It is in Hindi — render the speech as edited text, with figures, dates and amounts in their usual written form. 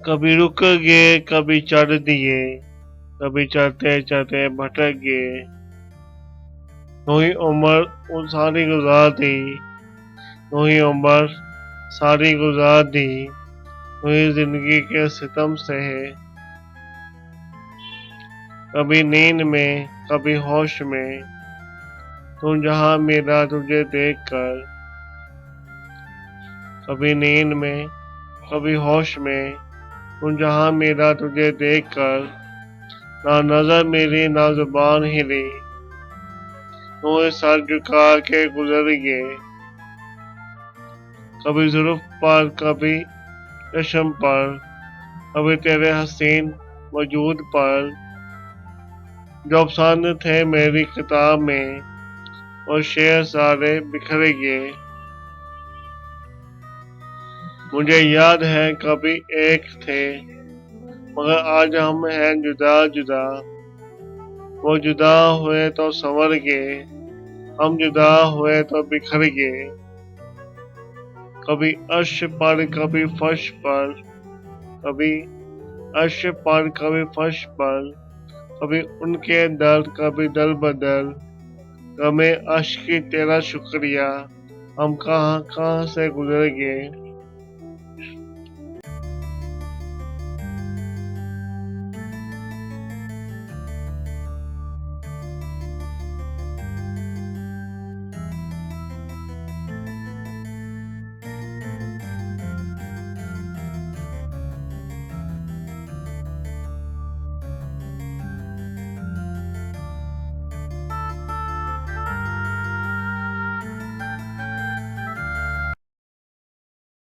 कभी रुक गए, कभी चढ़ दिए, कभी चढ़ते चढ़ते भटक गए। वही उम्र वो सारी गुजार दी, वही उम्र सारी गुजार दी, वही जिंदगी के सितम सहे। कभी नींद में, कभी होश में, तुम जहां मेरा तुझे देख कर। कभी नींद में, कभी होश में, तुम जहां मेरा तुझे देख कर। ना नजर मेरी ना जुबान हिली, तुम सर झुका के गुजर गए। कभी जुल्फ पर, कभी चश्म पर, कभी तेरे हसीन वजूद पर। जो अफसाने थे मेरी किताब में, और शेर सारे बिखर गए। मुझे याद है कभी एक थे, मगर आज हम हैं जुदा जुदा। वो जुदा हुए तो संवर गए, हम जुदा हुए तो बिखर गए। कभी अर्श पर, कभी फर्श पर, कभी अर्श पर, कभी फर्श पर। कभी उनके दर्द, कभी दल बदल। गमे अश्क की तेरा शुक्रिया, हम कहाँ कहाँ से गुजर गए।